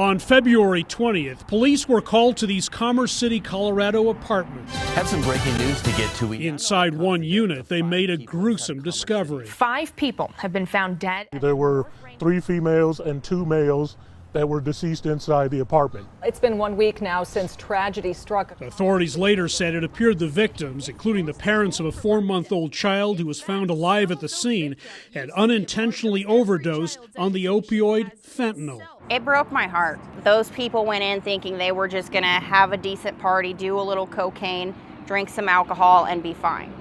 On February 20th, police were called to these Commerce City, Colorado apartments. Have some breaking news to get to. Inside one unit, they made a gruesome discovery. 5 people have been found dead. There were 3 females and 2 males that were deceased inside the apartment. It's been 1 week now since tragedy struck. Authorities later said it appeared the victims, including the parents of a 4-month-old child who was found alive at the scene, had unintentionally overdosed on the opioid fentanyl. It broke my heart. Those people went in thinking they were just going to have a decent party, do a little cocaine, drink some alcohol, and be fine.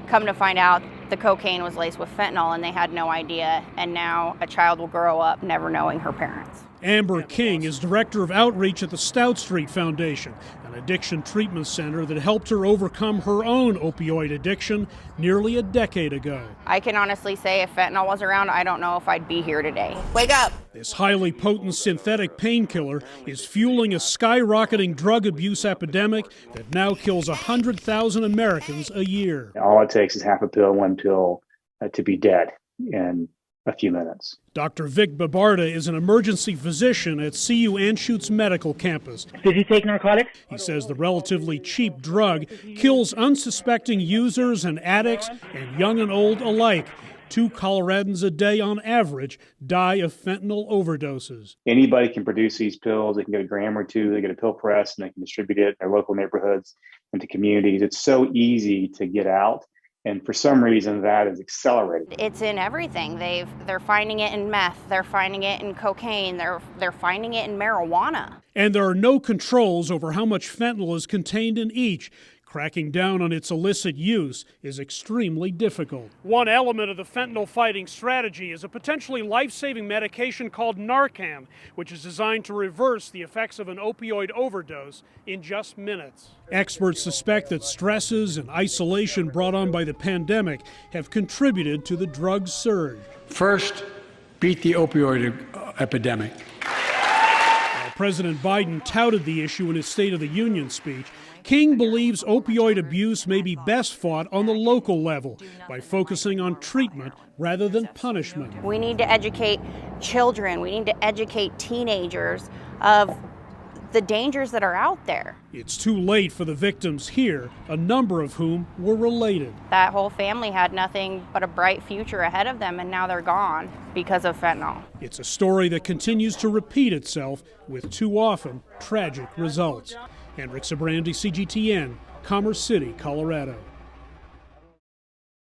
Come to find out, the cocaine was laced with fentanyl and they had no idea, and now a child will grow up never knowing her parents. Amber King is director of outreach at the Stout Street Foundation, an addiction treatment center that helped her overcome her own opioid addiction nearly a decade ago. I can honestly say if fentanyl was around, I don't know if I'd be here today. Wake up! This highly potent synthetic painkiller is fueling a skyrocketing drug abuse epidemic that now kills 100,000 Americans a year. All it takes is half a pill, 1 pill, to be dead in a few minutes. Dr. Vic Babarda is an emergency physician at CU Anschutz Medical Campus. Did you take narcotics? He says the relatively cheap drug kills unsuspecting users and addicts, and young and old alike. 2 Coloradans a day on average die of fentanyl overdoses. Anybody can produce these pills. They can get a gram or 2, they get a pill press, and they can distribute it in their local neighborhoods and to communities. It's so easy to get out. And for some reason, that is accelerated. It's in everything. They're finding it in meth. They're finding it in cocaine. They're finding it in marijuana. And there are no controls over how much fentanyl is contained in each. Cracking down on its illicit use is extremely difficult. One element of the fentanyl fighting strategy is a potentially life-saving medication called Narcan, which is designed to reverse the effects of an opioid overdose in just minutes. Experts suspect that stresses and isolation brought on by the pandemic have contributed to the drug surge. First, beat the opioid epidemic. While President Biden touted the issue in his State of the Union speech, King believes opioid abuse may be best fought on the local level by focusing on treatment rather than punishment. We need to educate children. We need to educate teenagers of the dangers that are out there. It's too late for the victims here, a number of whom were related. That whole family had nothing but a bright future ahead of them, and now they're gone because of fentanyl. It's a story that continues to repeat itself with too often tragic results. Hendrik Sybrandy, CGTN, Commerce City, Colorado.